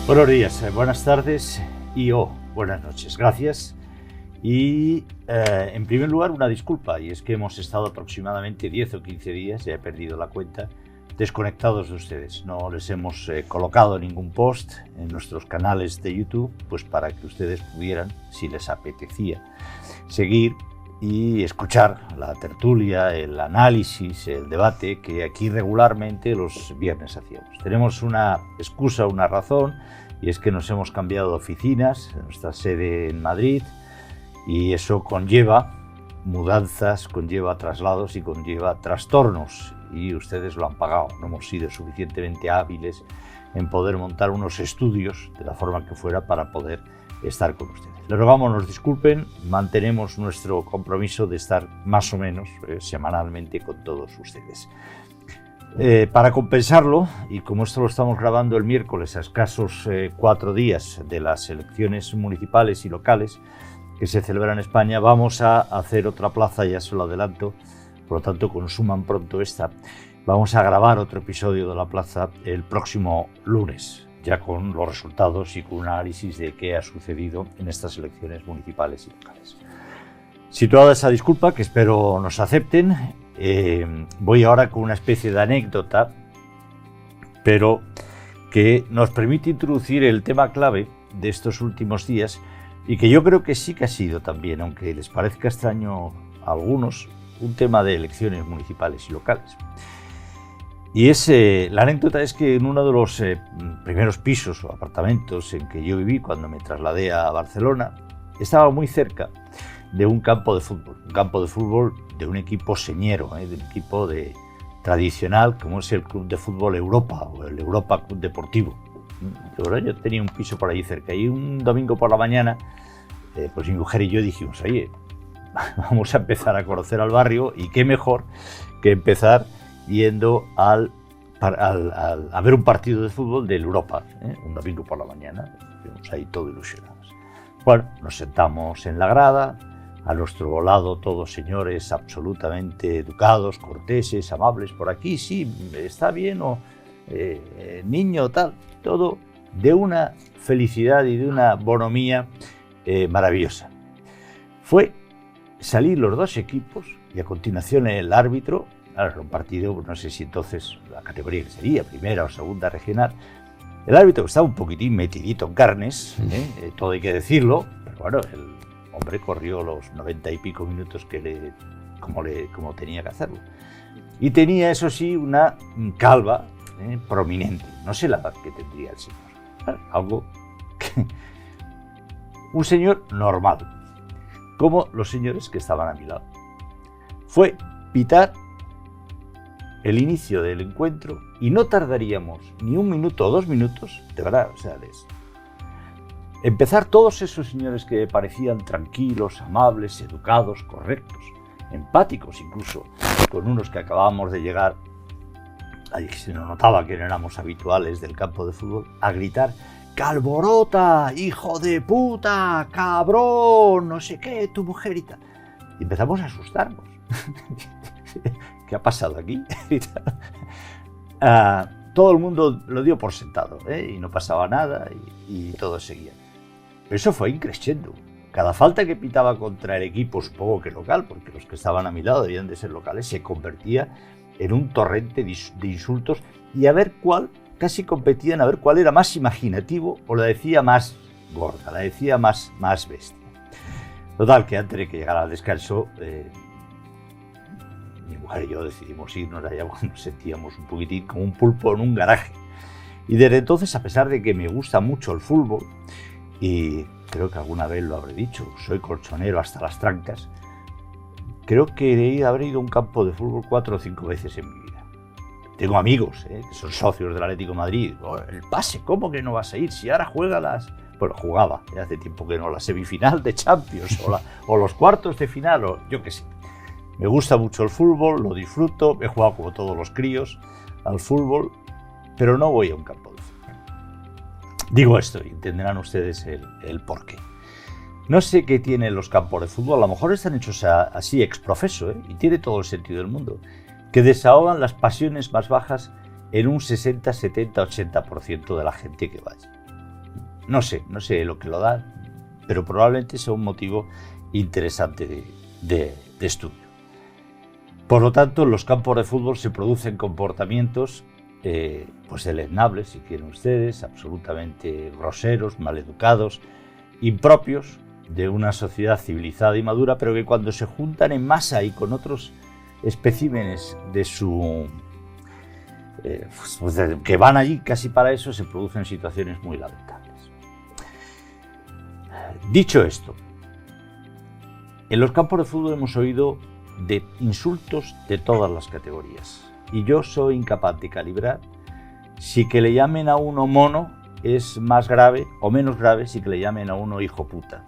Buenos días, buenas tardes y buenas noches. Gracias. Y en primer lugar una disculpa, y es que hemos estado aproximadamente 10 o 15 días, ya he perdido la cuenta, desconectados de ustedes. No les hemos colocado ningún post en nuestros canales de YouTube, pues para que ustedes pudieran, si les apetecía, seguir y escuchar la tertulia, el análisis, el debate que aquí regularmente los viernes hacíamos. Tenemos una excusa, una razón, y es que nos hemos cambiado de oficinas, nuestra sede en Madrid, y eso conlleva mudanzas, conlleva traslados y conlleva trastornos, y ustedes lo han pagado. No hemos sido suficientemente hábiles en poder montar unos estudios de la forma que fuera para poder estar con ustedes. Les rogamos nos disculpen, mantenemos nuestro compromiso de estar más o menos semanalmente con todos ustedes. Para compensarlo, y como esto lo estamos grabando el miércoles a escasos 4 días de las elecciones municipales y locales que se celebran en España, vamos a hacer otra plaza, ya se lo adelanto, por lo tanto consuman pronto esta. Vamos a grabar otro episodio de la plaza el próximo lunes, ya con los resultados y con un análisis de qué ha sucedido en estas elecciones municipales y locales. Situada esa disculpa, que espero nos acepten, voy ahora con una especie de anécdota, pero que nos permite introducir el tema clave de estos últimos días y que yo creo que sí que ha sido también, aunque les parezca extraño a algunos, un tema de elecciones municipales y locales. Y la anécdota es que en uno de los primeros pisos o apartamentos en que yo viví cuando me trasladé a Barcelona, estaba muy cerca de un campo de fútbol de un equipo señero, de un equipo tradicional como es el Club de Fútbol Europa o el Europa Club Deportivo. Yo tenía un piso por ahí cerca y un domingo por la mañana, pues mi mujer y yo dijimos, oye, vamos a empezar a conocer al barrio y qué mejor que empezar yendo a ver un partido de fútbol del Europa, un domingo por la mañana. Estuvimos ahí todos ilusionados. Bueno, nos sentamos en la grada, a nuestro lado todos señores absolutamente educados, corteses, amables. Por aquí sí, está bien, o niño, tal, todo de una felicidad y de una bonomía maravillosa. Fue salir los dos equipos y a continuación el árbitro. Claro, era un partido, no sé si entonces la categoría que sería, primera o segunda regional. El árbitro estaba un poquitín metidito en carnes, todo hay que decirlo, pero bueno, el hombre corrió los 90 y pico minutos como tenía que hacerlo. Y tenía, eso sí, una calva prominente. No sé la edad que tendría el señor. Algo que... Un señor normal, como los señores que estaban a mi lado. Fue pitar el inicio del encuentro y no tardaríamos ni 1 minuto o 2 minutos, de verdad, o sea, empezar todos esos señores que parecían tranquilos, amables, educados, correctos, empáticos incluso, con unos que acabábamos de llegar, ahí se nos notaba que no éramos habituales del campo de fútbol, a gritar: ¡Calborota, hijo de puta, cabrón, no sé qué, tu mujer y tal! Y empezamos a asustarnos. ¿Qué ha pasado aquí? Todo el mundo lo dio por sentado, y no pasaba nada y todo seguía. Pero eso fue increciendo. Cada falta que pitaba contra el equipo, supongo que local, porque los que estaban a mi lado debían de ser locales, se convertía en un torrente de insultos y a ver casi competían a ver cuál era más imaginativo o la decía más gorda, la decía más bestia. Total, que antes de que llegara al descanso, mi mujer y yo decidimos irnos allá porque nos sentíamos un poquitín como un pulpo en un garaje. Y desde entonces, a pesar de que me gusta mucho el fútbol, y creo que alguna vez lo habré dicho, soy colchonero hasta las trancas, creo que habré ido a un campo de fútbol 4 o 5 veces en mi vida. Tengo amigos que son socios del Atlético de Madrid. El pase, ¿cómo que no vas a ir? Si ahora juega Bueno, jugaba, ya hace tiempo que no, la semifinal de Champions o los cuartos de final, o yo qué sé. Me gusta mucho el fútbol, lo disfruto, he jugado como todos los críos al fútbol, pero no voy a un campo de fútbol. Digo esto y entenderán ustedes el porqué. No sé qué tienen los campos de fútbol, a lo mejor están hechos así ex profeso, y tiene todo el sentido del mundo, que desahogan las pasiones más bajas en un 60, 70, 80% de la gente que vaya. No sé lo que lo da, pero probablemente sea un motivo interesante de estudio. Por lo tanto, en los campos de fútbol se producen comportamientos pues deleznables, si quieren ustedes, absolutamente groseros, maleducados, impropios de una sociedad civilizada y madura, pero que cuando se juntan en masa y con otros especímenes de su que van allí casi para eso, se producen situaciones muy lamentables. Dicho esto, en los campos de fútbol hemos oído de insultos de todas las categorías y yo soy incapaz de calibrar si que le llamen a uno mono es más grave o menos grave si que le llamen a uno hijo puta,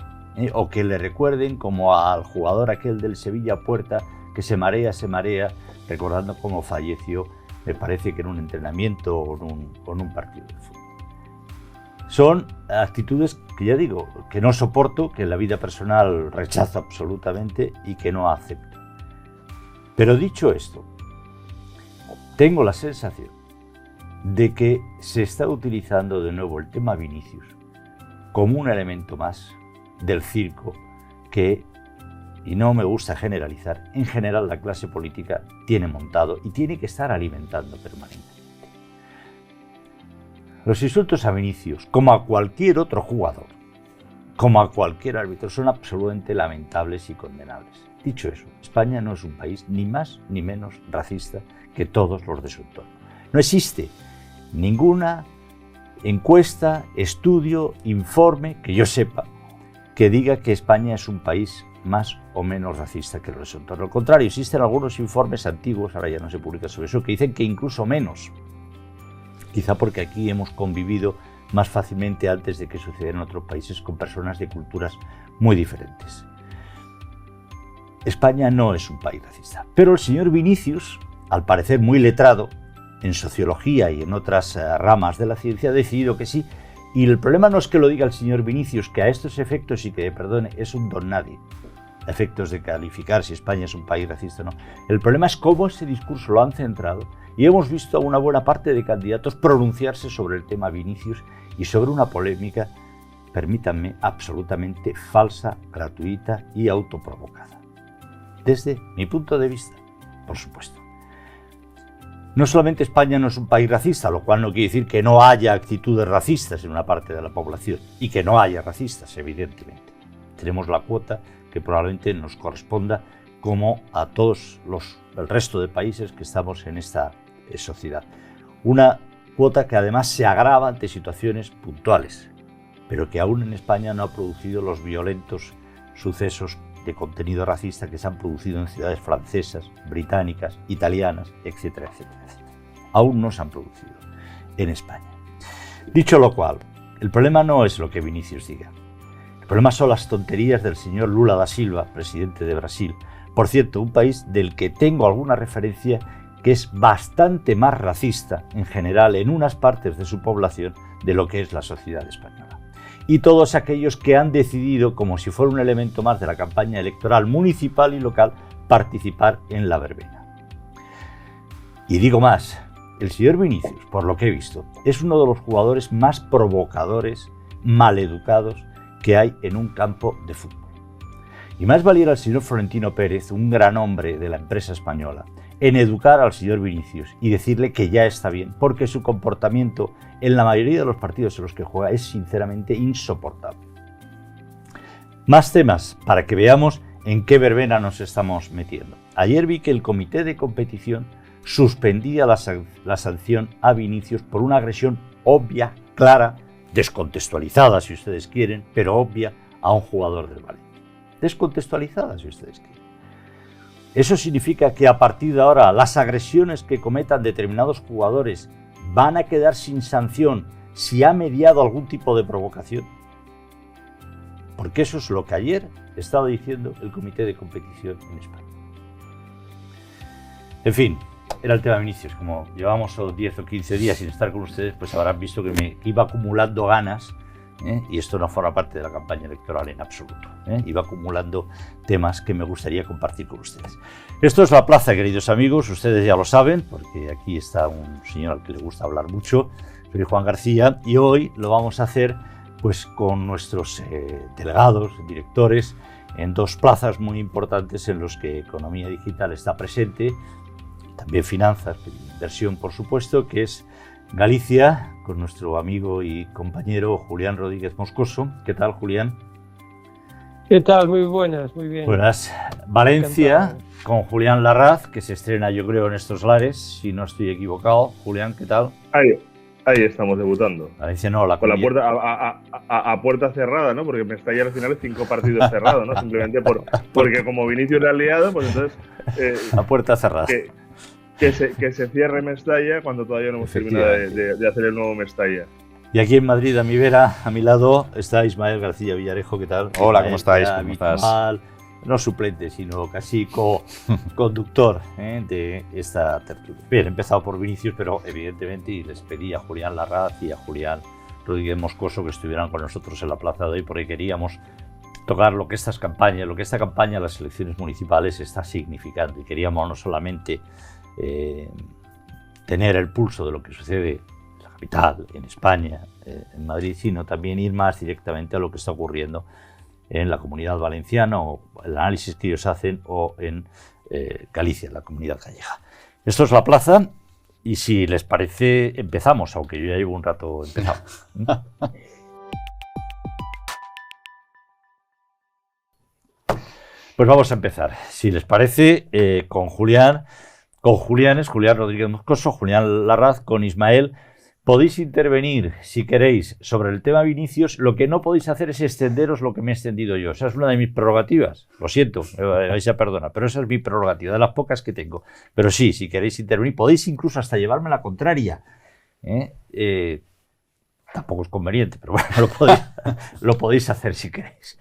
o que le recuerden como al jugador aquel del Sevilla Puerta que se marea, recordando cómo falleció, me parece que en un entrenamiento o en un partido de fútbol. Son actitudes que ya digo, que no soporto, que en la vida personal rechazo absolutamente y que no acepto. Pero dicho esto, tengo la sensación de que se está utilizando de nuevo el tema Vinicius como un elemento más del circo que, y no me gusta generalizar, en general la clase política tiene montado y tiene que estar alimentando permanentemente. Los insultos a Vinicius, como a cualquier otro jugador, como a cualquier árbitro, son absolutamente lamentables y condenables. Dicho eso, España no es un país ni más ni menos racista que todos los de su entorno. No existe ninguna encuesta, estudio, informe, que yo sepa, que diga que España es un país más o menos racista que los de su entorno. Al contrario, existen algunos informes antiguos, ahora ya no se publica sobre eso, que dicen que incluso menos. Quizá porque aquí hemos convivido más fácilmente antes de que sucediera en otros países con personas de culturas muy diferentes. España no es un país racista, pero el señor Vinicius, al parecer muy letrado en sociología y en otras ramas de la ciencia, ha decidido que sí. Y el problema no es que lo diga el señor Vinicius, que a estos efectos, y que me perdone, es un don nadie, a efectos de calificar si España es un país racista o no. El problema es cómo ese discurso lo han centrado y hemos visto a una buena parte de candidatos pronunciarse sobre el tema Vinicius y sobre una polémica, permítanme, absolutamente falsa, gratuita y autoprovocada. Desde mi punto de vista, por supuesto. No solamente España no es un país racista, lo cual no quiere decir que no haya actitudes racistas en una parte de la población y que no haya racistas, evidentemente. Tenemos la cuota que probablemente nos corresponda como a todos el resto de países que estamos en esta sociedad. Una cuota que además se agrava ante situaciones puntuales, pero que aún en España no ha producido los violentos sucesos de contenido racista que se han producido en ciudades francesas, británicas, italianas, etcétera, etcétera, etcétera. Aún no se han producido en España. Dicho lo cual, el problema no es lo que Vinicius diga. El problema son las tonterías del señor Lula da Silva, presidente de Brasil. Por cierto, un país del que tengo alguna referencia que es bastante más racista en general en unas partes de su población de lo que es la sociedad española. Y todos aquellos que han decidido, como si fuera un elemento más de la campaña electoral municipal y local, participar en la verbena. Y digo más, el señor Vinicius, por lo que he visto, es uno de los jugadores más provocadores, maleducados que hay en un campo de fútbol. Y más valiera el señor Florentino Pérez, un gran hombre de la empresa española, en educar al señor Vinicius y decirle que ya está bien, porque su comportamiento en la mayoría de los partidos en los que juega es sinceramente insoportable. Más temas para que veamos en qué verbena nos estamos metiendo. Ayer vi que el comité de competición suspendía la sanción a Vinicius por una agresión obvia, clara, descontextualizada si ustedes quieren, pero obvia a un jugador del Valencia. Descontextualizada si ustedes quieren. Eso significa que a partir de ahora las agresiones que cometan determinados jugadores van a quedar sin sanción si ha mediado algún tipo de provocación. Porque eso es lo que ayer estaba diciendo el comité de competición en España. En fin, era el tema Vinicius. Como llevamos 10 o 15 días sin estar con ustedes, pues habrán visto que me iba acumulando ganas. Y esto no forma parte de la campaña electoral en absoluto. Iba acumulando temas que me gustaría compartir con ustedes. Esto es La Plaza, queridos amigos, ustedes ya lo saben, porque aquí está un señor al que le gusta hablar mucho, soy Juan García, y hoy lo vamos a hacer pues con nuestros delegados, directores, en dos plazas muy importantes en los que economía digital está presente, también finanzas, inversión por supuesto, que es Galicia, con nuestro amigo y compañero Julián Rodríguez Moscoso. ¿Qué tal, Julián? ¿Qué tal? Muy buenas, muy bien. Buenas. Valencia, Encantado. con Julián Larraz, que se estrena yo creo en estos lares, si no estoy equivocado. Julián, ¿qué tal? Ahí estamos debutando. Valencia no, con la puerta a puerta cerrada, ¿no? Porque Mestalla al final es 5 partidos cerrados, ¿no? Simplemente porque como Vinicius le ha liado, pues entonces... a puerta cerrada. Que se cierre Mestalla cuando todavía no hemos terminado de hacer el nuevo Mestalla. Y aquí en Madrid, a mi vera, a mi lado, está Ismael García Villarejo. ¿Qué tal? Hola, ¿cómo estáis? ¿Cómo estás? No suplente, sino casi co-conductor de esta tertulia. Bien, he empezado por Vinicius, pero evidentemente y les pedí a Julián Larraz y a Julián Rodríguez Moscoso que estuvieran con nosotros en la plaza de hoy, porque queríamos tocar lo que esta campaña de las elecciones municipales está significando. Y queríamos no solamente tener el pulso de lo que sucede en la capital, en España, en Madrid, sino también ir más directamente a lo que está ocurriendo en la Comunidad Valenciana, o el análisis que ellos hacen, o en Galicia, en la Comunidad Gallega. Esto es la plaza, y si les parece, empezamos, aunque yo ya llevo un rato empezado. Pues vamos a empezar, si les parece, con Julián Rodríguez Moscoso, Julián Larraz, con Ismael. Podéis intervenir, si queréis, sobre el tema Vinicius. Lo que no podéis hacer es extenderos lo que me he extendido yo. Esa es una de mis prerrogativas. Lo siento, ahí se perdona, pero esa es mi prerrogativa, de las pocas que tengo. Pero sí, si queréis intervenir, podéis incluso hasta llevarme la contraria. Tampoco es conveniente, pero bueno, lo podéis hacer si queréis.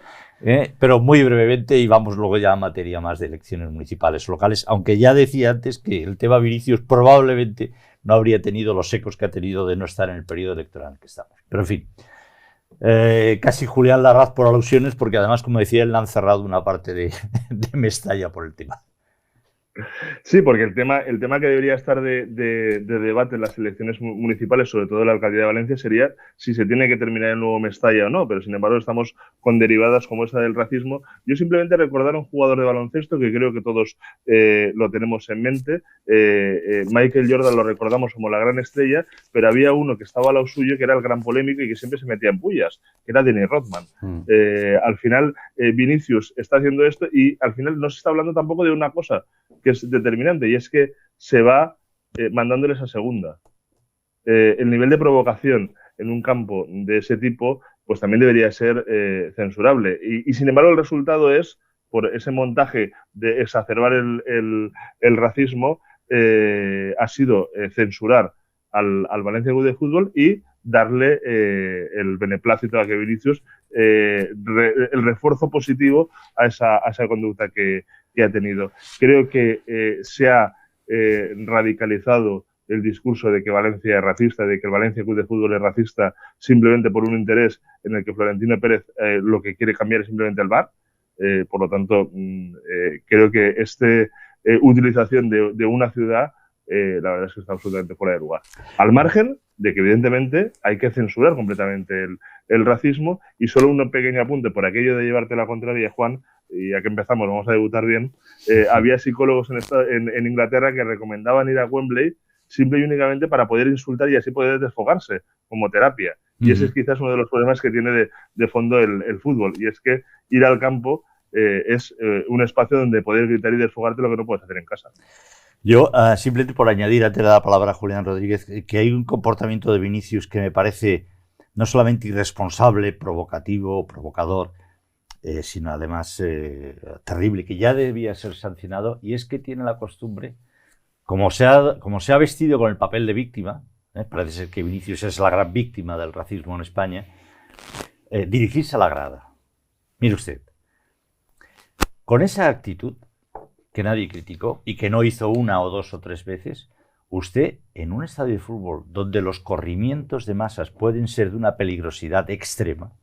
Pero muy brevemente, y vamos luego ya a materia más de elecciones municipales locales, aunque ya decía antes que el tema Vinicius probablemente no habría tenido los ecos que ha tenido de no estar en el periodo electoral en el que estamos. Pero en fin, casi Julián Larraz por alusiones, porque además, como decía, él le han cerrado una parte de Mestalla por el tema. Sí, porque el tema que debería estar de debate en las elecciones municipales, sobre todo en la Alcaldía de Valencia, sería si se tiene que terminar el nuevo Mestalla o no, pero sin embargo estamos con derivadas como esta del racismo. Yo simplemente recordar a un jugador de baloncesto que creo que todos lo tenemos en mente. Michael Jordan lo recordamos como la gran estrella, pero había uno que estaba al lado suyo que era el gran polémico y que siempre se metía en pullas, que era Dennis Rodman. Al final, Vinicius está haciendo esto y al final no se está hablando tampoco de una cosa que es determinante, y es que se va mandándoles a segunda. El nivel de provocación en un campo de ese tipo pues también debería ser censurable. Y sin embargo el resultado es, por ese montaje de exacerbar el racismo, ha sido censurar al Valencia Club de Fútbol y darle el beneplácito a que Vinicius, el refuerzo positivo a esa conducta que ha tenido. Creo que se ha radicalizado el discurso de que Valencia es racista, de que el Valencia Club de Fútbol es racista, simplemente por un interés en el que Florentino Pérez lo que quiere cambiar es simplemente el VAR. Por lo tanto, creo que esta utilización de una ciudad, la verdad es que está absolutamente fuera de lugar. Al margen de que, evidentemente, hay que censurar completamente el racismo. Y solo un pequeño apunte por aquello de llevarte la contraria, Juan, y ya que empezamos, vamos a debutar bien. Había psicólogos en Inglaterra que recomendaban ir a Wembley simple y únicamente para poder insultar y así poder desfogarse como terapia. Y ese es quizás uno de los problemas que tiene de fondo el fútbol. Y es que ir al campo es un espacio donde poder gritar y desfogarte lo que no puedes hacer en casa. Yo, simplemente por añadir, antes de dar la palabra a Julián Rodríguez, que hay un comportamiento de Vinicius que me parece no solamente irresponsable, provocativo, provocador, sino además terrible, que ya debía ser sancionado, y es que tiene la costumbre, como se ha vestido con el papel de víctima, parece ser que Vinicius es la gran víctima del racismo en España, dirigirse a la grada. Mire usted, con esa actitud que nadie criticó y que no hizo una o dos o tres veces, usted en un estadio de fútbol donde los corrimientos de masas pueden ser de una peligrosidad extrema,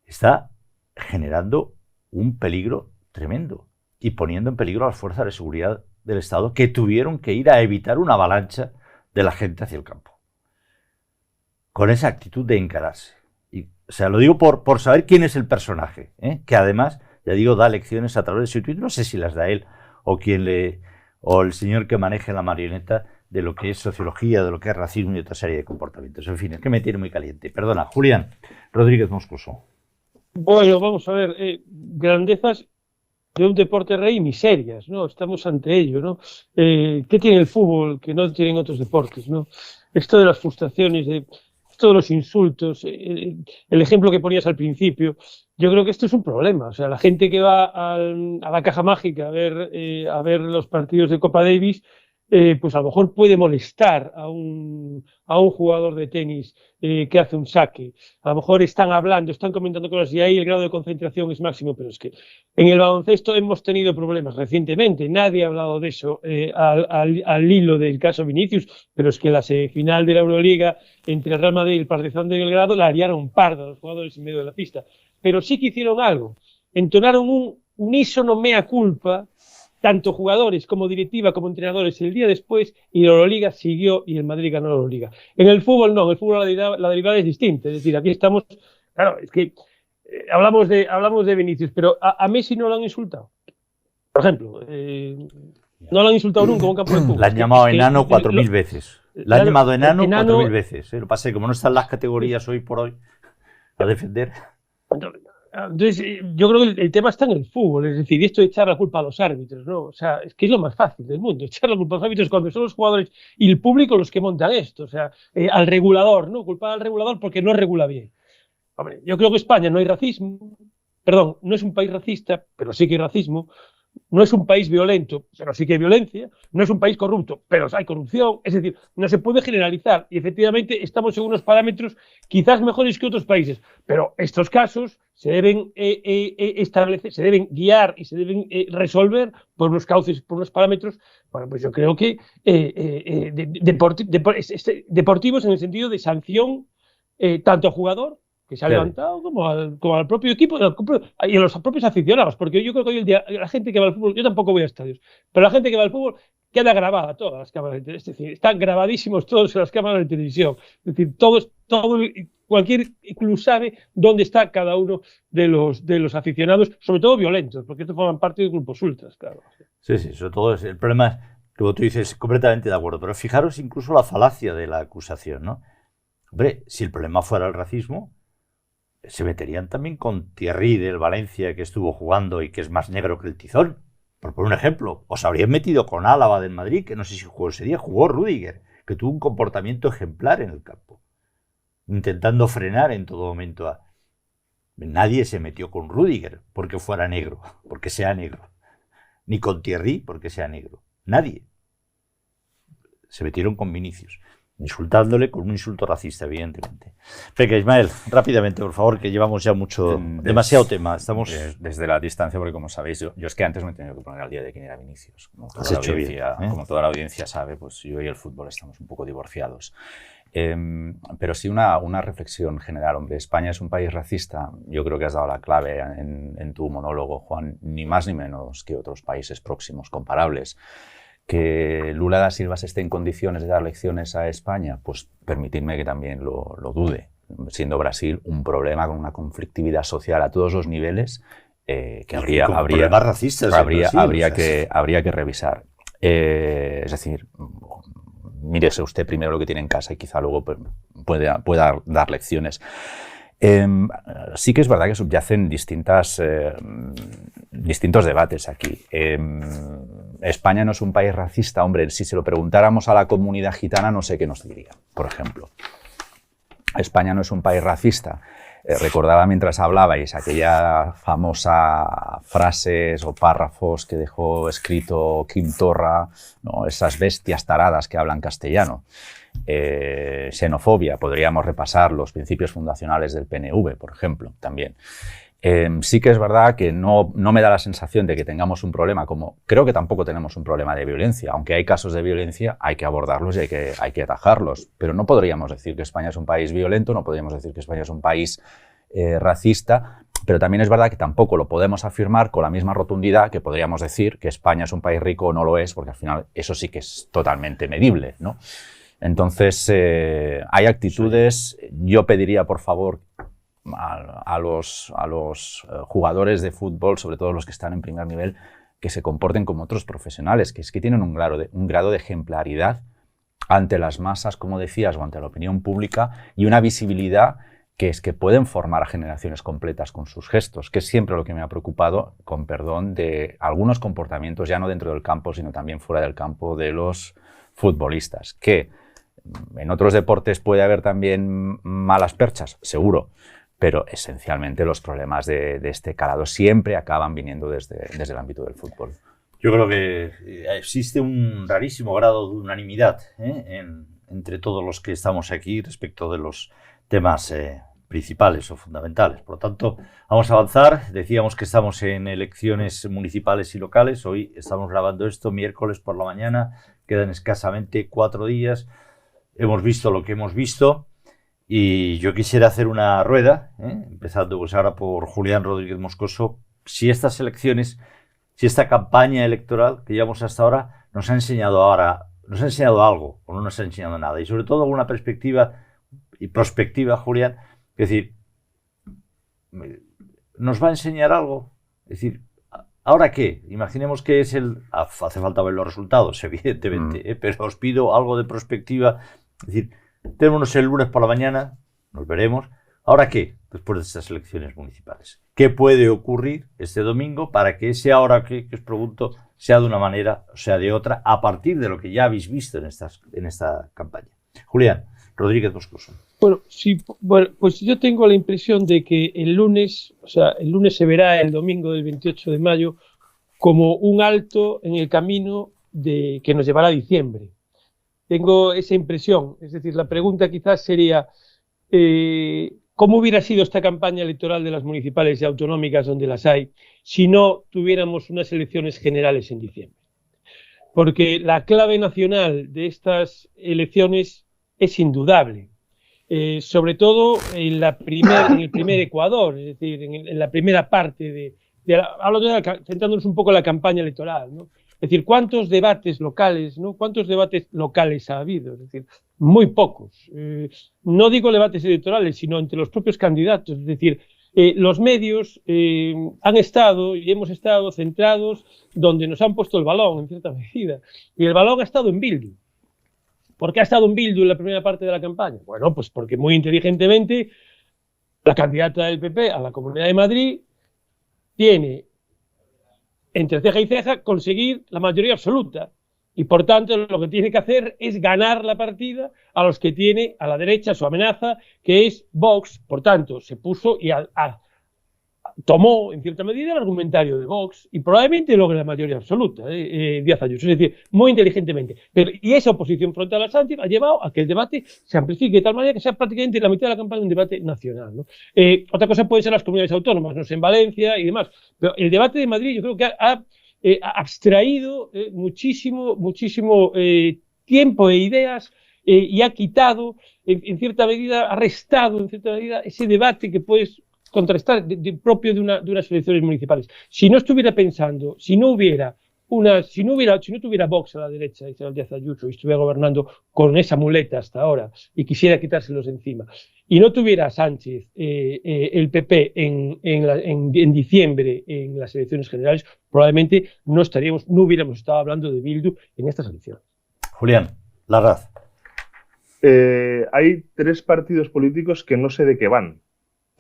está generando un peligro tremendo y poniendo en peligro a las fuerzas de seguridad del Estado, que tuvieron que ir a evitar una avalancha de la gente hacia el campo. Con esa actitud de encararse. Y O sea, lo digo por saber quién es el personaje, que además, ya digo, da lecciones a través de su Twitter. No sé si las da él o o el señor que maneje la marioneta de lo que es sociología, de lo que es racismo y otra serie de comportamientos. En fin, es que me tiene muy caliente. Perdona, Julián Rodríguez Moscoso. Bueno, vamos a ver, grandezas de un deporte rey, miserias, ¿no? Estamos ante ello, ¿no? ¿Qué tiene el fútbol que no tienen otros deportes, ¿no? Esto de las frustraciones, esto de los insultos, el ejemplo que ponías al principio, yo creo que esto es un problema. O sea, la gente que va a la Caja Mágica a ver los partidos de Copa Davis, pues a lo mejor puede molestar a un jugador de tenis que hace un saque. A lo mejor están hablando, están comentando cosas y ahí el grado de concentración es máximo, pero es que en el baloncesto hemos tenido problemas recientemente. Nadie ha hablado de eso al hilo del caso Vinicius, pero es que la semifinal de la Euroliga entre el Real Madrid y el Partizan de Belgrado la liaron parda a los jugadores en medio de la pista. Pero sí que hicieron algo. Entonaron un unísono mea culpa, tanto jugadores como directiva como entrenadores el día después, y la Euroliga siguió y el Madrid ganó la Euroliga. En el fútbol no, en el fútbol la derivada es distinta. Es decir, aquí estamos, claro, es que hablamos de Vinicius, pero a Messi no lo han insultado. Por ejemplo, no lo han insultado nunca en un campo de fútbol. Le han llamado enano 4.000 veces. Le han llamado enano 4.000 veces. Lo que pasa es que como no están las categorías hoy por hoy a defender. Entonces, yo creo que el tema está en el fútbol, es decir, esto de echar la culpa a los árbitros, ¿no? O sea, es que es lo más fácil del mundo, echar la culpa a los árbitros cuando son los jugadores y el público los que montan esto, o sea, al regulador, ¿no? Culpar al regulador porque no regula bien. Hombre, yo creo que España no hay racismo, perdón, no es un país racista, pero sí que hay racismo. No es un país violento, pero sí que hay violencia. No es un país corrupto, pero hay corrupción. Es decir, no se puede generalizar. Y efectivamente estamos en unos parámetros quizás mejores que otros países. Pero estos casos se deben establecer, se deben guiar y se deben resolver por unos cauces, por unos parámetros. Bueno, pues yo creo que deportivos en el sentido de sanción tanto al jugador que se ha levantado como al propio equipo y a los propios aficionados, porque yo creo que hoy en día la gente que va al fútbol, yo tampoco voy a estadios, pero la gente que va al fútbol queda grabada todas las cámaras de televisión, es decir, están grabadísimos todos en las cámaras de televisión, es decir, cualquier club sabe dónde está cada uno de los aficionados, sobre todo violentos, porque estos forman parte de grupos ultras, claro. Sí, sobre todo el problema es, como tú dices, completamente de acuerdo, pero fijaros incluso la falacia de la acusación, ¿no? Hombre, si el problema fuera el racismo, se meterían también con Thierry del Valencia, que estuvo jugando y que es más negro que el tizón, por un ejemplo. Os habrían metido con Álava del Madrid, que no sé si jugó ese día, jugó Rüdiger, que tuvo un comportamiento ejemplar en el campo, intentando frenar en todo momento Nadie se metió con Rüdiger porque fuera negro, porque sea negro, ni con Thierry porque sea negro. Nadie. Se metieron con Vinicius, insultándole con un insulto racista, evidentemente. Venga, Ismael, rápidamente, por favor, que llevamos ya demasiado tema. Estamos desde la distancia, porque como sabéis, yo es que antes me he tenido que poner al día de quién era Vinicius. Como toda la audiencia sabe, pues yo y el fútbol estamos un poco divorciados. Pero sí una reflexión general. Hombre, España es un país racista. Yo creo que has dado la clave en tu monólogo, Juan, ni más ni menos que otros países próximos, comparables. Que Lula da Silva esté en condiciones de dar lecciones a España, pues permitidme que también lo dude, siendo Brasil un problema con una conflictividad social a todos los niveles que habría que revisar. Es decir, mírese usted primero lo que tiene en casa y quizá luego pueda dar lecciones. Sí que es verdad que subyacen distintos debates aquí. España no es un país racista. Hombre, si se lo preguntáramos a la comunidad gitana, no sé qué nos diría, por ejemplo. España no es un país racista. Recordaba mientras hablabais aquella famosa frases o párrafos que dejó escrito Quim Torra, ¿no? Esas bestias taradas que hablan castellano. Xenofobia, podríamos repasar los principios fundacionales del PNV, por ejemplo, también. Sí que es verdad que no me da la sensación de que tengamos un problema, como creo que tampoco tenemos un problema de violencia. Aunque hay casos de violencia, hay que abordarlos y hay que atajarlos. Pero no podríamos decir que España es un país violento, no podríamos decir que España es un país racista, pero también es verdad que tampoco lo podemos afirmar con la misma rotundidad que podríamos decir que España es un país rico o no lo es, porque al final eso sí que es totalmente medible, ¿no? Entonces, hay actitudes, yo pediría por favor a los jugadores de fútbol, sobre todo los que están en primer nivel, que se comporten como otros profesionales, que es que tienen un grado de ejemplaridad ante las masas, como decías, o ante la opinión pública, y una visibilidad que es que pueden formar a generaciones completas con sus gestos, que es siempre lo que me ha preocupado, con perdón, de algunos comportamientos, ya no dentro del campo, sino también fuera del campo de los futbolistas, que en otros deportes puede haber también malas perchas, seguro, pero esencialmente los problemas de este calado siempre acaban viniendo desde el ámbito del fútbol. Yo creo que existe un rarísimo grado de unanimidad entre todos los que estamos aquí respecto de los temas principales o fundamentales. Por lo tanto, vamos a avanzar. Decíamos que estamos en elecciones municipales y locales. Hoy estamos grabando esto miércoles por la mañana. Quedan escasamente 4 días. Hemos visto lo que hemos visto y yo quisiera hacer una rueda, empezando pues ahora por Julián Rodríguez Moscoso. Si estas elecciones, si esta campaña electoral que llevamos hasta ahora nos ha enseñado algo o no nos ha enseñado nada, y sobre todo alguna perspectiva y prospectiva, Julián, es decir, ¿nos va a enseñar algo? Es decir, ¿ahora qué? Imaginemos que es hace falta ver los resultados, evidentemente, pero os pido algo de prospectiva. Es decir, tenemos el lunes por la mañana, nos veremos. ¿Ahora qué? Después de estas elecciones municipales. ¿Qué puede ocurrir este domingo para que ese ahora qué, que os pregunto, sea de una manera o sea de otra, a partir de lo que ya habéis visto en esta campaña? Julián Rodríguez Moscoso. Bueno, sí, pues yo tengo la impresión de que el lunes se verá el domingo del 28 de mayo como un alto en el camino que nos llevará a diciembre. Tengo esa impresión. Es decir, la pregunta quizás sería ¿cómo hubiera sido esta campaña electoral de las municipales y autonómicas, donde las hay, si no tuviéramos unas elecciones generales en diciembre? Porque la clave nacional de estas elecciones es indudable. Sobre todo en el primer Ecuador, es decir, en la primera parte centrándonos un poco en la campaña electoral, ¿no? Es decir, ¿cuántos debates locales, ¿no? ¿Cuántos debates locales ha habido? Es decir, muy pocos. No digo debates electorales, sino entre los propios candidatos. Es decir, los medios han estado y hemos estado centrados donde nos han puesto el balón, en cierta medida. Y el balón ha estado en Bildu. ¿Por qué ha estado en Bildu en la primera parte de la campaña? Bueno, pues porque muy inteligentemente la candidata del PP a la Comunidad de Madrid tiene entre ceja y ceja conseguir la mayoría absoluta, y por tanto lo que tiene que hacer es ganar la partida a los que tiene a la derecha su amenaza, que es Vox. Por tanto, se puso y tomó en cierta medida el argumentario de Vox y probablemente logre la mayoría absoluta, Díaz Ayuso, es decir, muy inteligentemente. Y esa oposición frontal a Sánchez ha llevado a que el debate se amplifique de tal manera que sea prácticamente la mitad de la campaña un debate nacional, ¿no? Otra cosa puede ser las comunidades autónomas, no sé, en Valencia y demás, pero el debate de Madrid yo creo que ha abstraído muchísimo tiempo e ideas y ha quitado, en cierta medida, ha restado en cierta medida ese debate que puedes contrastar propio de unas elecciones municipales. Si no estuviera pensando, si no tuviera Vox a la derecha, Isabel Díaz Ayuso, y estuviera gobernando con esa muleta hasta ahora y quisiera quitárselos encima, y no tuviera Sánchez el PP en diciembre en las elecciones generales, probablemente no hubiéramos estado hablando de Bildu en estas elecciones. Julián Larraz. Hay 3 partidos políticos que no sé de qué van.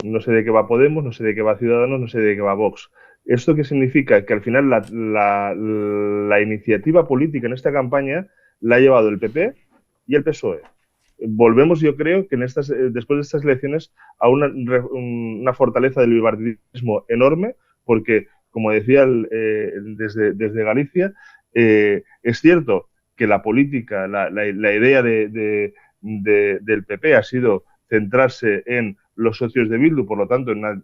No sé de qué va Podemos, no sé de qué va Ciudadanos, no sé de qué va Vox. ¿Esto qué significa? Que al final la iniciativa política en esta campaña la ha llevado el PP y el PSOE. Volvemos, yo creo, que después de estas elecciones a una fortaleza del bipartidismo enorme, porque, como decía desde Galicia, es cierto que la política, la idea del PP ha sido centrarse en los socios de Bildu, por lo tanto, en una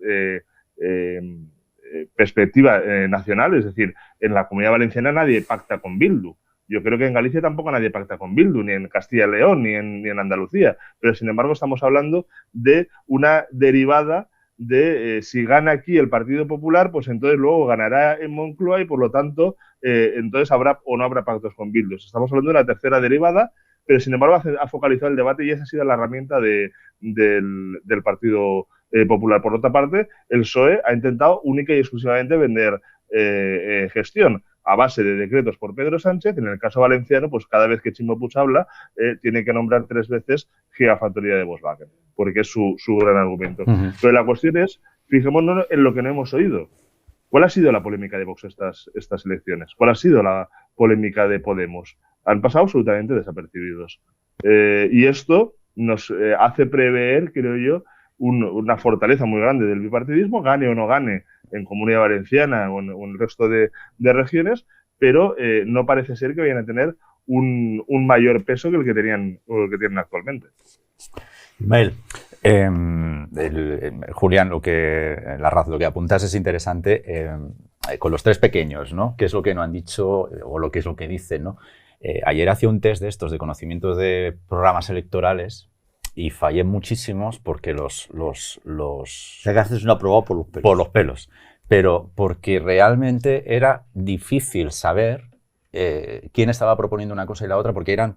perspectiva nacional, es decir, en la Comunidad Valenciana nadie pacta con Bildu. Yo creo que en Galicia tampoco nadie pacta con Bildu, ni en Castilla y León, ni en Andalucía, pero sin embargo estamos hablando de una derivada de si gana aquí el Partido Popular, pues entonces luego ganará en Moncloa y por lo tanto entonces habrá o no habrá pactos con Bildu. Estamos hablando de una tercera derivada, pero sin embargo ha focalizado el debate y esa ha sido la herramienta del Partido popular. Por otra parte, el PSOE ha intentado única y exclusivamente vender gestión a base de decretos por Pedro Sánchez. En el caso valenciano, pues cada vez que Chimo Puig habla, tiene que nombrar 3 veces Gigafactoría de Volkswagen, porque es su gran argumento. Pero la cuestión es, fijémonos en lo que no hemos oído. ¿Cuál ha sido la polémica de Vox estas elecciones? ¿Cuál ha sido la polémica de Podemos? Han pasado absolutamente desapercibidos. Y esto nos hace prever, creo yo, una fortaleza muy grande del bipartidismo, gane o no gane en Comunidad Valenciana o en el resto de regiones, pero no parece ser que vayan a tener un mayor peso que el que tienen actualmente. Ismael. Julián, lo que apuntas es interesante. Con los 3 pequeños, ¿no? ¿Qué es lo que no han dicho o qué es lo que dicen, ¿no? Ayer hacía un test de estos de conocimientos de programas electorales y fallé muchísimos porque Sacaste una prueba por los pelos. Por los pelos. Pero porque realmente era difícil saber quién estaba proponiendo una cosa y la otra, porque eran,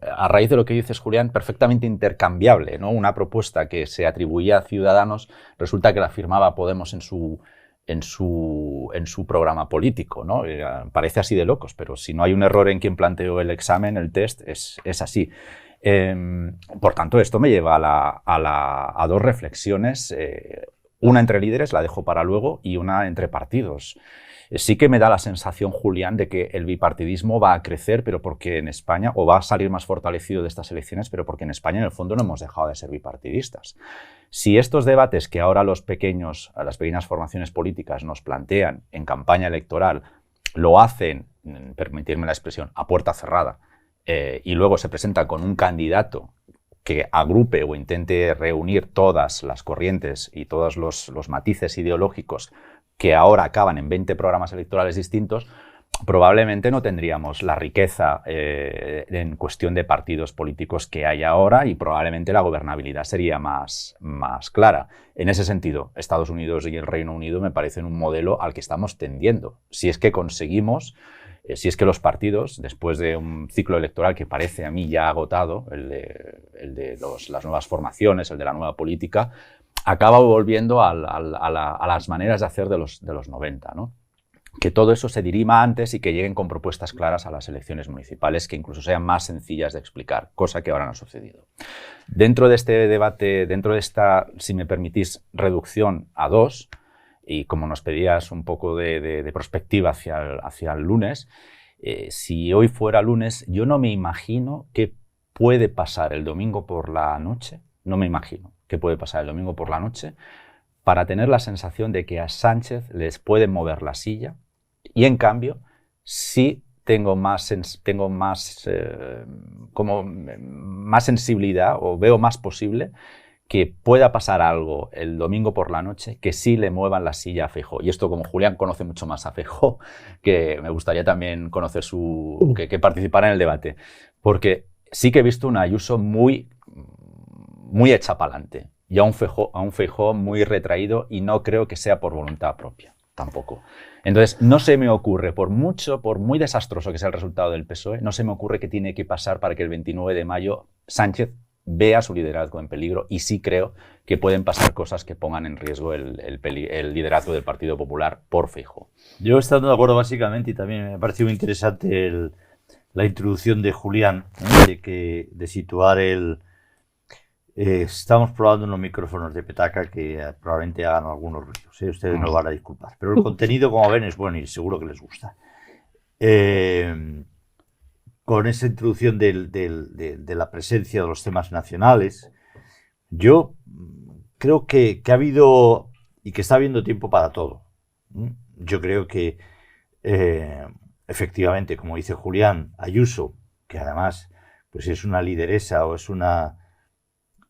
a raíz de lo que dices, Julián, perfectamente intercambiable, ¿no? Una propuesta que se atribuía a Ciudadanos resulta que la firmaba Podemos en su programa político, ¿no? Parece así de locos, pero si no hay un error en quien planteó el examen, el test, es así. Por tanto, esto me lleva a 2 reflexiones, una entre líderes, la dejo para luego, y una entre partidos. Sí que me da la sensación, Julián, de que el bipartidismo va a crecer, pero porque en España, o va a salir más fortalecido de estas elecciones, pero porque en España, en el fondo, no hemos dejado de ser bipartidistas. Si estos debates que ahora las pequeñas formaciones políticas nos plantean en campaña electoral lo hacen, permitirme la expresión, a puerta cerrada, y luego se presentan con un candidato que agrupe o intente reunir todas las corrientes y todos los matices ideológicos que ahora acaban en 20 programas electorales distintos, probablemente no tendríamos la riqueza en cuestión de partidos políticos que hay ahora y probablemente la gobernabilidad sería más clara. En ese sentido, Estados Unidos y el Reino Unido me parecen un modelo al que estamos tendiendo. Si es que conseguimos, si es que los partidos, después de un ciclo electoral que parece a mí ya agotado, el de las nuevas formaciones, el de la nueva política, acaba volviendo a las maneras de hacer de los 90, ¿no? Que todo eso se dirima antes y que lleguen con propuestas claras a las elecciones municipales que incluso sean más sencillas de explicar, cosa que ahora no ha sucedido. Dentro de este debate, dentro de esta, si me permitís, reducción a 2, y como nos pedías un poco de perspectiva hacia el lunes, si hoy fuera lunes, yo no me imagino qué puede pasar el domingo por la noche, no me imagino qué puede pasar el domingo por la noche, para tener la sensación de que a Sánchez les puede mover la silla y en cambio sí tengo más sensibilidad o veo más posible que pueda pasar algo el domingo por la noche que sí le muevan la silla a Feijóo. Y esto, como Julián conoce mucho más a Feijóo, que me gustaría también conocer que participara en el debate, porque sí que he visto una Ayuso muy hecha para adelante y a un Feijóo muy retraído, y no creo que sea por voluntad propia, tampoco. Entonces, no se me ocurre, por muy desastroso que sea el resultado del PSOE, no se me ocurre qué tiene que pasar para que el 29 de mayo Sánchez vea su liderazgo en peligro, y sí creo que pueden pasar cosas que pongan en riesgo el liderazgo del Partido Popular por Feijóo. Yo estoy de acuerdo básicamente, y también me ha parecido muy interesante la introducción de Julián, de situar estamos probando unos micrófonos de petaca que probablemente hagan algunos ruidos, ustedes nos van a disculpar, pero el contenido, como ven, es bueno y seguro que les gusta. Con esa introducción de la presencia de los temas nacionales, yo creo que ha habido y que está habiendo tiempo para todo. Yo creo que efectivamente, como dice Julián, Ayuso, que además pues es una lideresa o es una...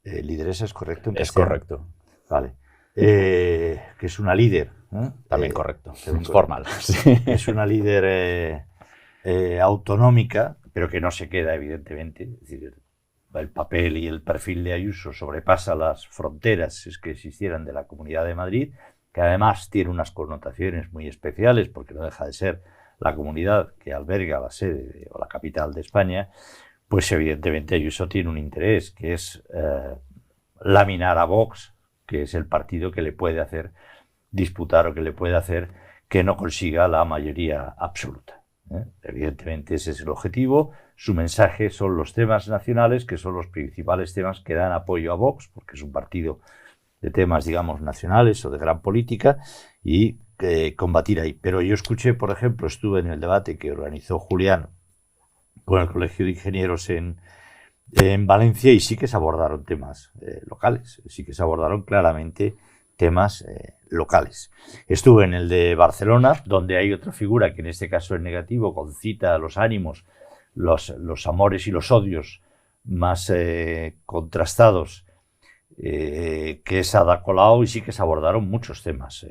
¿lideresa es correcto? Es correcto. Vale. Que es una líder. También correcto. Formal. Es una líder autonómica, pero que no se queda, evidentemente. Es decir, el papel y el perfil de Ayuso sobrepasa las fronteras que existieran de la Comunidad de Madrid, que además tiene unas connotaciones muy especiales, porque no deja de ser la comunidad que alberga la sede o la capital de España. Pues evidentemente Ayuso tiene un interés, que es laminar a Vox, que es el partido que le puede hacer disputar o que le puede hacer que no consiga la mayoría absoluta. Evidentemente ese es el objetivo. Su mensaje son los temas nacionales, que son los principales temas que dan apoyo a Vox, porque es un partido de temas, digamos, nacionales o de gran política, y combatir ahí. Pero yo escuché, por ejemplo, estuve en el debate que organizó Julián con el Colegio de Ingenieros en Valencia, y sí que se abordaron temas locales, sí que se abordaron claramente temas locales. Estuve en el de Barcelona, donde hay otra figura que en este caso es negativo, concita los ánimos, los amores y los odios más contrastados, que es Ada Colau, y sí que se abordaron muchos temas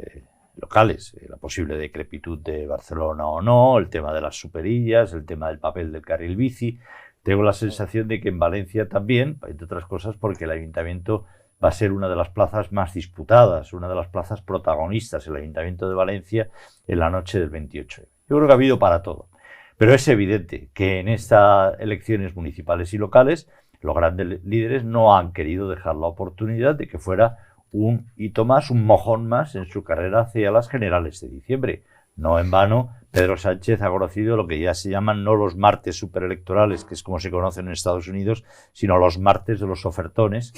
locales, la posible decrepitud de Barcelona o no, el tema de las superillas, el tema del papel del carril bici. Tengo la sensación de que en Valencia también, entre otras cosas porque el ayuntamiento va a ser una de las plazas más disputadas, una de las plazas protagonistas, el Ayuntamiento de Valencia, en la noche del 28. Yo creo que ha habido para todo. Pero es evidente que en estas elecciones municipales y locales los grandes líderes no han querido dejar la oportunidad de que fuera un hito más, un mojón más en su carrera hacia las generales de diciembre. No en vano, Pedro Sánchez ha conocido lo que ya se llaman no los martes superelectorales, que es como se conocen en Estados Unidos, sino los martes de los ofertones,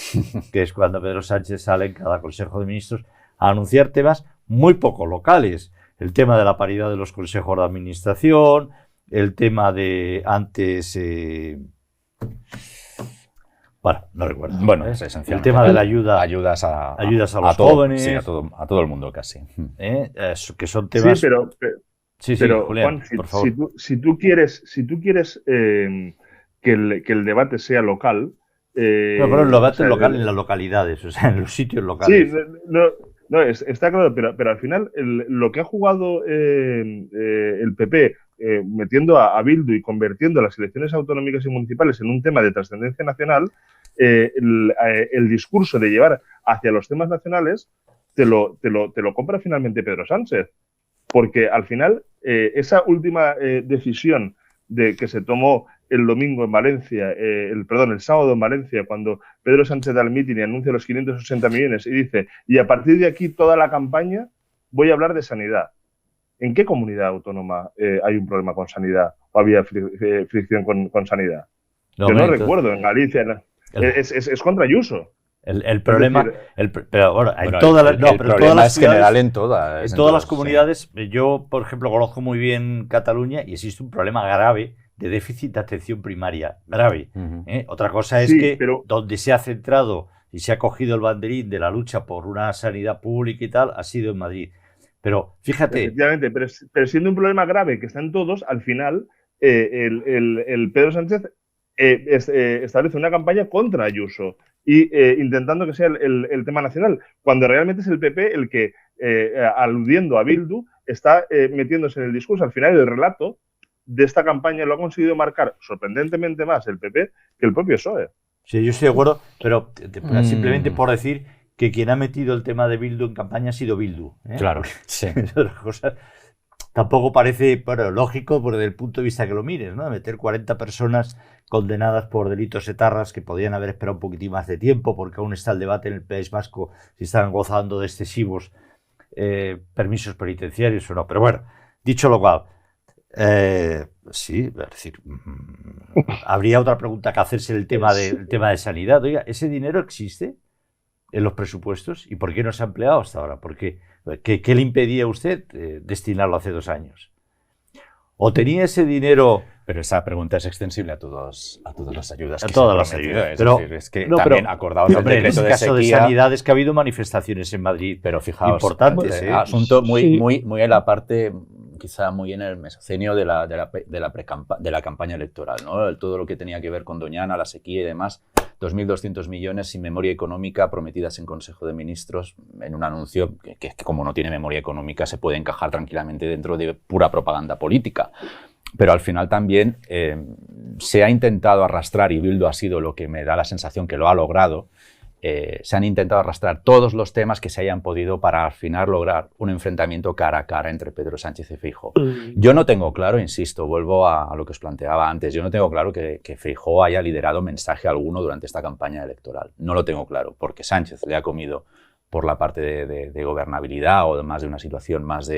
que es cuando Pedro Sánchez sale en cada Consejo de Ministros a anunciar temas muy poco locales. El tema de la paridad de los consejos de administración, el tema de antes... Bueno, no recuerdo. Bueno, es esencial. El tema de la ayudas a los jóvenes. Sí, a todo el mundo casi. Que son temas... Sí, pero Julián, Juan, por favor. Si tú quieres que el debate sea local... pero el debate es local en las localidades, o sea, en los sitios locales. Sí, está claro, pero al final lo que ha jugado el PP metiendo a Bildu y convirtiendo las elecciones autonómicas y municipales en un tema de trascendencia nacional, el discurso de llevar hacia los temas nacionales te lo compra finalmente Pedro Sánchez. Porque al final esa última decisión de que se tomó el domingo en Valencia, el sábado en Valencia, cuando Pedro Sánchez da el mitin y anuncia los 580 millones y dice, y a partir de aquí toda la campaña voy a hablar de sanidad. ¿En qué comunidad autónoma hay un problema con sanidad o había fricción con sanidad? Yo no recuerdo, en Galicia. Es contra Ayuso. El problema, pero ahora, el problema es general en todas. En todas las comunidades, sí. Yo, por ejemplo, conozco muy bien Cataluña y existe un problema grave de déficit de atención primaria, grave. Otra cosa es donde se ha centrado y se ha cogido el banderín de la lucha por una sanidad pública y tal, ha sido en Madrid. Pero fíjate... Efectivamente, pero siendo un problema grave que está en todos, al final el Pedro Sánchez establece una campaña contra Ayuso y intentando que sea el tema nacional, cuando realmente es el PP el que, aludiendo a Bildu, está metiéndose en el discurso. Al final el relato de esta campaña lo ha conseguido marcar sorprendentemente más el PP que el propio PSOE. Sí, yo estoy de acuerdo, pero simplemente por decir que quien ha metido el tema de Bildu en campaña ha sido Bildu. Claro, sí. Tampoco parece lógico desde el punto de vista que lo mires, ¿no? Meter 40 personas condenadas por delitos etarras que podían haber esperado un poquitín más de tiempo, porque aún está el debate en el País Vasco si están gozando de excesivos permisos penitenciarios o no. Pero bueno, dicho lo cual, sí, es decir, habría otra pregunta que hacerse el tema de sanidad. Oiga, ¿ese dinero existe en los presupuestos? ¿Y por qué no se ha empleado hasta ahora? ¿Qué le impedía a usted destinarlo hace 2 años? ¿O tenía ese dinero? Pero esa pregunta es extensible a todas las ayudas. A todas las ayudas. Es que también acordados del decreto de sequía. En el caso de sanidad es que ha habido manifestaciones en Madrid, pero fijaos, importantes. Asunto muy en la parte, quizá muy en el mesocenio de la campaña electoral, ¿no? Todo lo que tenía que ver con Doñana, la sequía y demás. 2.200 millones sin memoria económica prometidas en Consejo de Ministros en un anuncio que como no tiene memoria económica se puede encajar tranquilamente dentro de pura propaganda política. Pero al final también se ha intentado arrastrar, y Bildu ha sido lo que me da la sensación que lo ha logrado, se han intentado arrastrar todos los temas que se hayan podido para al final lograr un enfrentamiento cara a cara entre Pedro Sánchez y Feijóo. Yo no tengo claro, insisto, vuelvo a lo que os planteaba antes, yo no tengo claro que Feijóo haya liderado mensaje alguno durante esta campaña electoral. No lo tengo claro, porque Sánchez le ha comido por la parte de gobernabilidad o más de una situación más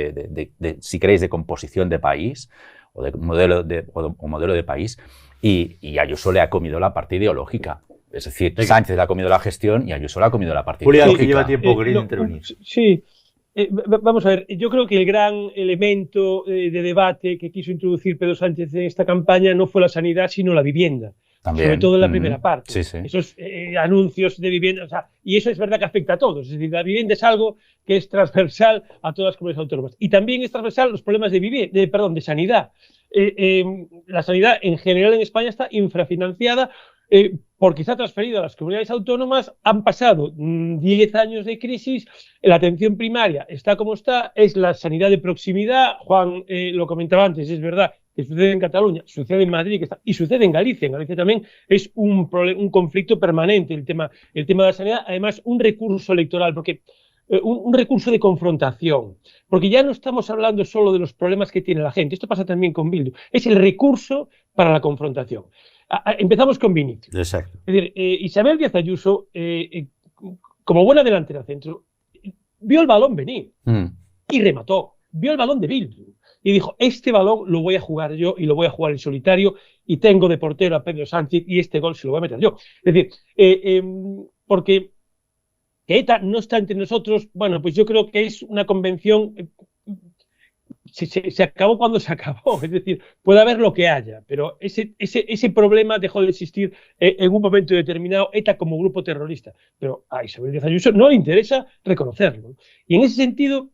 si queréis, de composición de país o de modelo de país, y Ayuso le ha comido la parte ideológica. Es decir, Sánchez le ha comido la gestión y Ayuso le ha comido la parte ideológica. Que lleva tiempo queriendo intervenir. Sí. Vamos a ver, yo creo que el gran elemento de debate que quiso introducir Pedro Sánchez en esta campaña no fue la sanidad, sino la vivienda. También. Sobre todo en la primera parte. Sí, sí. Esos anuncios de vivienda, o sea, y eso es verdad que afecta a todos. Es decir, la vivienda es algo que es transversal a todas las comunidades autónomas. Y también es transversal los problemas de sanidad. La sanidad en general en España está infrafinanciada porque está transferida a las comunidades autónomas. Han pasado 10 años de crisis, la atención primaria está como está, es la sanidad de proximidad. Juan lo comentaba antes, es verdad que sucede en Cataluña, sucede en Madrid y sucede en Galicia. En Galicia también es un conflicto permanente el tema de la sanidad, además un recurso electoral, porque un recurso de confrontación, porque ya no estamos hablando solo de los problemas que tiene la gente, esto pasa también con Bildu, es el recurso para la confrontación. Empezamos con Vinicius. Exacto. Es decir, Isabel Díaz Ayuso, como buena delantera centro, vio el balón venir y remató, vio el balón de Bildu y dijo, este balón lo voy a jugar yo y lo voy a jugar en solitario y tengo de portero a Pedro Sánchez y este gol se lo voy a meter yo. Es decir, porque que ETA no está entre nosotros, bueno, pues yo creo que es una convención, se acabó cuando se acabó, es decir, puede haber lo que haya, pero ese problema dejó de existir en un momento determinado, ETA como grupo terrorista, pero a Isabel Díaz Ayuso no le interesa reconocerlo. Y en ese sentido,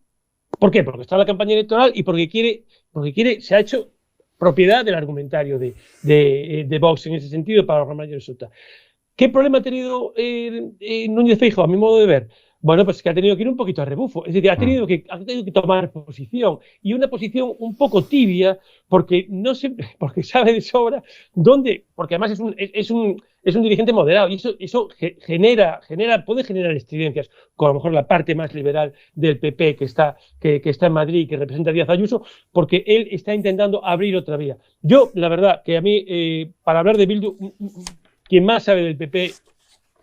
¿por qué? Porque está en la campaña electoral y porque quiere, se ha hecho propiedad del argumentario de Vox en ese sentido para los mayores resultados. ¿Qué problema ha tenido Núñez Feijóo, a mi modo de ver? Bueno, pues que ha tenido que ir un poquito a rebufo, es decir, ha tenido que tomar posición, y una posición un poco tibia, porque sabe de sobra dónde, porque además es un dirigente moderado, y eso puede generar estridencias con a lo mejor la parte más liberal del PP que está en Madrid, que representa a Díaz Ayuso, porque él está intentando abrir otra vía. Yo, la verdad, que a mí, para hablar de Bildu, quien más sabe del PP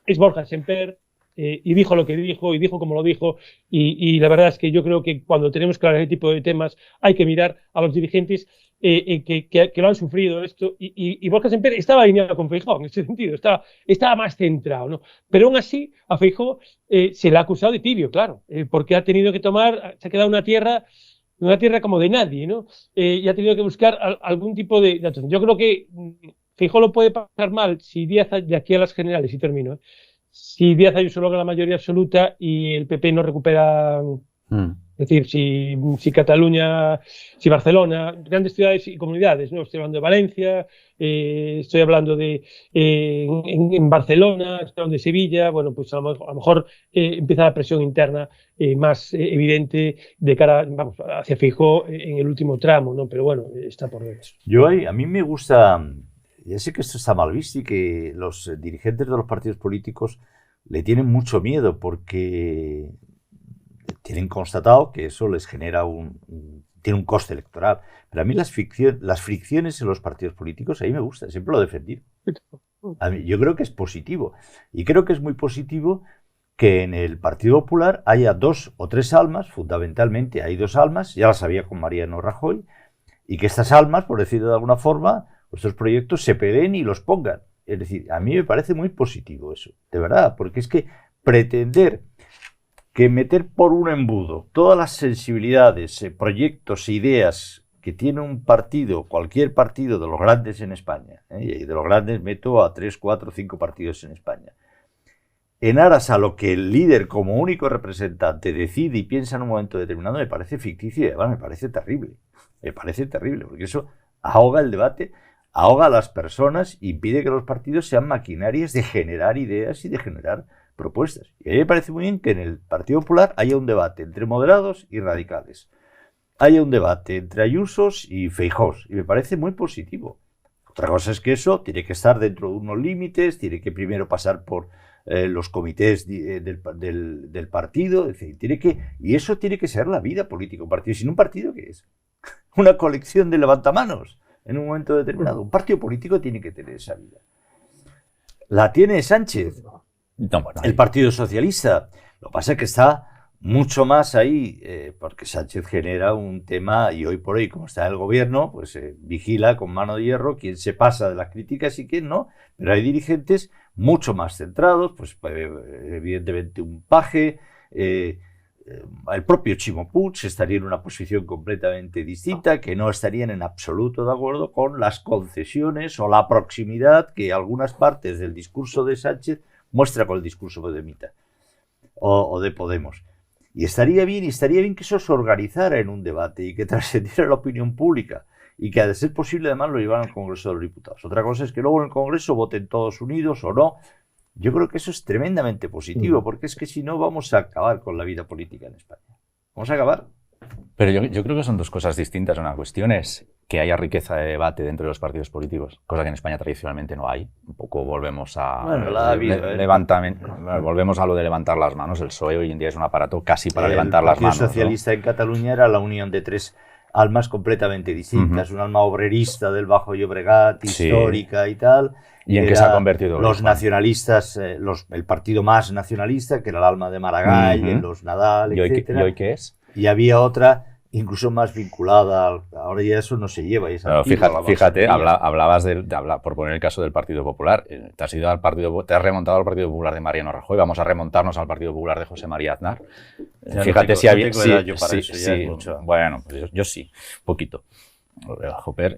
es Borja Semper, y dijo lo que dijo, y dijo como lo dijo, y la verdad es que yo creo que cuando tenemos que hablar de este tipo de temas hay que mirar a los dirigentes que lo han sufrido esto, y Borja Semper estaba alineado con Feijóo en ese sentido, estaba más centrado, ¿no? Pero aún así a Feijóo se le ha acusado de tibio, claro, porque ha tenido que se ha quedado una tierra como de nadie, ¿no? Y ha tenido que buscar algún tipo de atención. Yo creo que Feijóo lo puede pasar mal si Díaz, de aquí a las generales, y termino, si Díaz Ayuso logra la mayoría absoluta y el PP no recupera, es decir, si Cataluña, si Barcelona, grandes ciudades y comunidades, ¿no? Estoy hablando de Valencia, estoy hablando de en Barcelona, estoy hablando de Sevilla, bueno, pues a lo mejor empieza la presión interna más evidente de cara, hacia Feijóo en el último tramo, ¿no? Pero bueno, está por ver eso. A mí me gusta. Ya sé que esto está mal visto y que los dirigentes de los partidos políticos le tienen mucho miedo porque tienen constatado que eso les genera tiene un coste electoral. Pero a mí las fricciones en los partidos políticos, a mí me gusta, siempre lo he defendido. Yo creo que es positivo. Y creo que es muy positivo que en el Partido Popular haya 2 o 3 almas, fundamentalmente hay 2 almas, ya las había con Mariano Rajoy, y que estas almas, por decirlo de alguna forma, estos proyectos se peleen y los pongan. Es decir, a mí me parece muy positivo eso, de verdad, porque es que pretender que meter por un embudo todas las sensibilidades, proyectos e ideas que tiene un partido, cualquier partido de los grandes en España, y de los grandes meto a 3, 4, 5 partidos en España, en aras a lo que el líder como único representante decide y piensa en un momento determinado, me parece ficticio y además me parece terrible, porque eso ahoga el debate, ahoga a las personas, impide que los partidos sean maquinarias de generar ideas y de generar propuestas. Y a mí me parece muy bien que en el Partido Popular haya un debate entre moderados y radicales, haya un debate entre Ayusos y Feijóos, y me parece muy positivo. Otra cosa es que eso tiene que estar dentro de unos límites, tiene que primero pasar por los comités del partido, es decir, y eso tiene que ser la vida política. Un partido sin un partido, ¿qué es? Una colección de levantamanos en un momento determinado. Un partido político tiene que tener esa vida. La tiene Sánchez, el Partido Socialista. Lo que pasa es que está mucho más ahí, porque Sánchez genera un tema y hoy por hoy, como está el gobierno, pues vigila con mano de hierro quién se pasa de las críticas y quién no, pero hay dirigentes mucho más centrados, pues evidentemente un Paje, el propio Chimo Puig estaría en una posición completamente distinta, que no estarían en absoluto de acuerdo con las concesiones o la proximidad que algunas partes del discurso de Sánchez muestra con el discurso podemita o de Podemos. Y estaría bien que eso se organizara en un debate y que trascendiera la opinión pública y que, a de ser posible, además lo llevaran al Congreso de los Diputados. Otra cosa es que luego en el Congreso voten todos unidos o no. Yo creo que eso es tremendamente positivo, porque es que si no vamos a acabar con la vida política en España. Vamos a acabar. Pero yo creo que son dos cosas distintas. Una cuestión es que haya riqueza de debate dentro de los partidos políticos, cosa que en España tradicionalmente no hay. Un poco volvemos a volvemos a lo de levantar las manos. El PSOE hoy en día es un aparato casi para levantar las manos. El Partido Socialista, ¿no?, en Cataluña era la unión de tres almas completamente distintas. Un alma obrerista del Bajo Llobregat, histórica y tal. ¿Y en qué se ha convertido? Los nacionalistas, el partido más nacionalista, que era el alma de Maragall, en los Nadal, etc. ¿Y hoy qué es? Y había otra incluso más vinculada, ahora ya eso no se lleva. Fíjate, hablabas por poner el caso del Partido Popular, te has remontado al Partido Popular de Mariano Rajoy, vamos a remontarnos al Partido Popular de José María Aznar. Fíjate si había... Bueno, pues yo sí, poquito. Joper,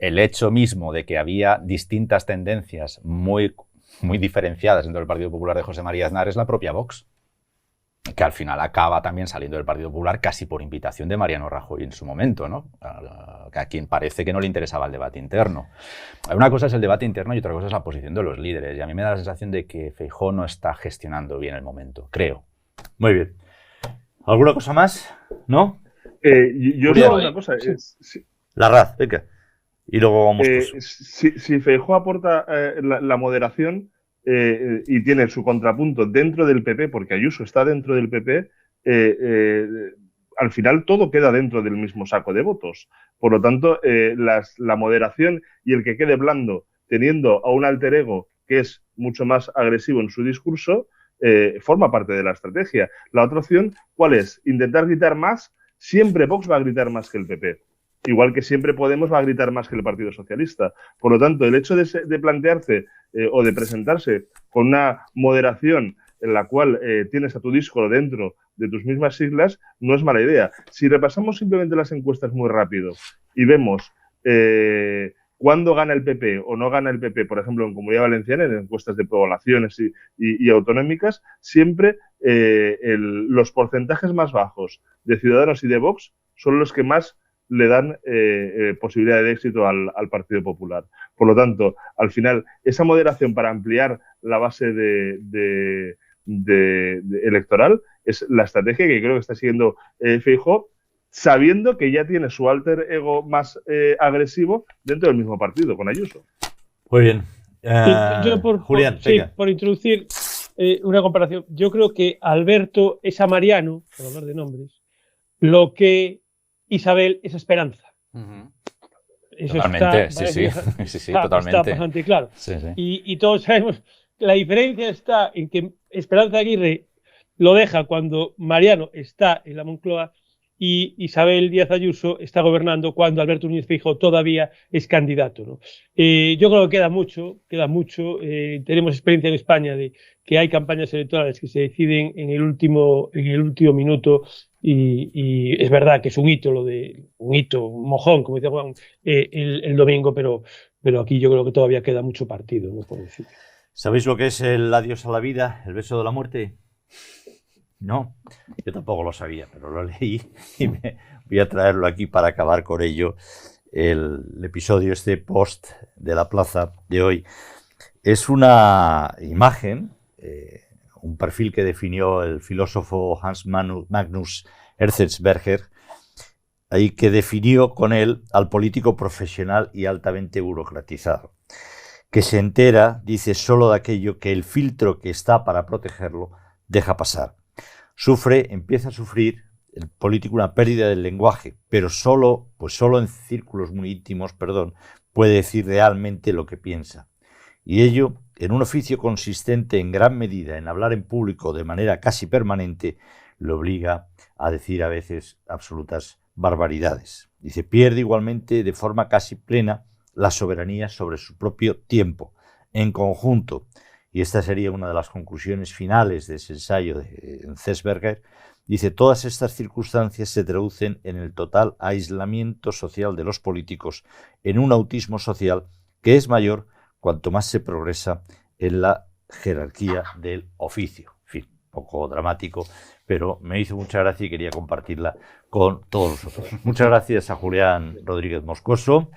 el hecho mismo de que había distintas tendencias muy diferenciadas dentro del Partido Popular de José María Aznar es la propia Vox, que al final acaba también saliendo del Partido Popular casi por invitación de Mariano Rajoy en su momento, ¿no? A quien parece que no le interesaba el debate interno. Una cosa es el debate interno y otra cosa es la posición de los líderes, y a mí me da la sensación de que Feijóo no está gestionando bien el momento, creo. Muy bien. ¿Alguna cosa más? ¿No? Yo digo una cosa. La RAZ, venga. Y luego vamos si Feijóo aporta la moderación y tiene su contrapunto dentro del PP, porque Ayuso está dentro del PP, al final todo queda dentro del mismo saco de votos. Por lo tanto, la moderación y el que quede blando, teniendo a un alter ego que es mucho más agresivo en su discurso, forma parte de la estrategia. La otra opción, ¿cuál es? Intentar gritar más. Siempre Vox va a gritar más que el PP. Igual que siempre Podemos va a gritar más que el Partido Socialista. Por lo tanto, el hecho de plantearse o de presentarse con una moderación en la cual tienes a tu disco dentro de tus mismas siglas no es mala idea. Si repasamos simplemente las encuestas muy rápido y vemos cuándo gana el PP o no gana el PP, por ejemplo, en Comunidad Valenciana, en encuestas de poblaciones y autonómicas, siempre los porcentajes más bajos de Ciudadanos y de Vox son los que más le dan posibilidad de éxito al Partido Popular. Por lo tanto, al final, esa moderación para ampliar la base electoral es la estrategia que creo que está siguiendo Feijóo, sabiendo que ya tiene su alter ego más agresivo dentro del mismo partido, con Ayuso. Muy bien. Julián, por introducir una comparación, yo creo que Alberto es a Mariano, por hablar de nombres, lo que Isabel es Esperanza. Eso totalmente, está, totalmente. Está bastante claro. Sí. Y todos sabemos, la diferencia está en que Esperanza Aguirre lo deja cuando Mariano está en la Moncloa y Isabel Díaz Ayuso está gobernando cuando Alberto Núñez Feijóo todavía es candidato, ¿no? Yo creo que queda mucho. Tenemos experiencia en España de que hay campañas electorales que se deciden en el último minuto y es verdad que es un hito, un mojón, como dice Juan, el domingo, pero aquí yo creo que todavía queda mucho partido, ¿no? Por decir. ¿Sabéis lo que es el adiós a la vida, el beso de la muerte? No, yo tampoco lo sabía, pero lo leí y me voy a traerlo aquí para acabar con ello. El episodio, este post de la plaza de hoy, es una imagen, un perfil que definió el filósofo Hans Magnus Enzensberger, ahí que definió con él al político profesional y altamente burocratizado, que se entera, dice, solo de aquello que el filtro que está para protegerlo deja pasar. Empieza a sufrir el político una pérdida del lenguaje, pero solo en círculos muy íntimos, puede decir realmente lo que piensa. Y ello en un oficio consistente en gran medida en hablar en público de manera casi permanente, le obliga a decir a veces absolutas barbaridades. Dice, pierde igualmente de forma casi plena la soberanía sobre su propio tiempo. En conjunto, y esta sería una de las conclusiones finales de ese ensayo de Zeisberger, dice, todas estas circunstancias se traducen en el total aislamiento social de los políticos, en un autismo social que es mayor cuanto más se progresa en la jerarquía del oficio. En fin, un poco dramático, pero me hizo mucha gracia y quería compartirla con todos nosotros. Muchas gracias a Julián Rodríguez Moscoso,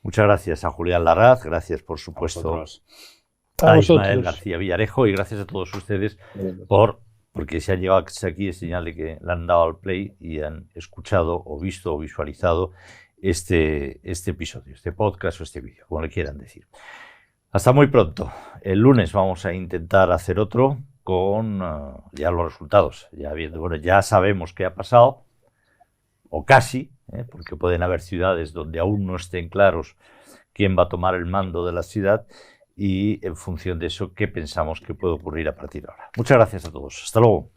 muchas gracias a Julián Larraz, gracias por supuesto a Ismael García Villarejo y gracias a todos ustedes porque se han llevado aquí, es señal de que le han dado al play y han escuchado o visto o visualizado este episodio, este podcast o este vídeo, como le quieran decir. Hasta muy pronto. El lunes vamos a intentar hacer otro con ya los resultados. Ya sabemos qué ha pasado, o casi, porque pueden haber ciudades donde aún no estén claros quién va a tomar el mando de la ciudad y en función de eso, qué pensamos que puede ocurrir a partir de ahora. Muchas gracias a todos. Hasta luego.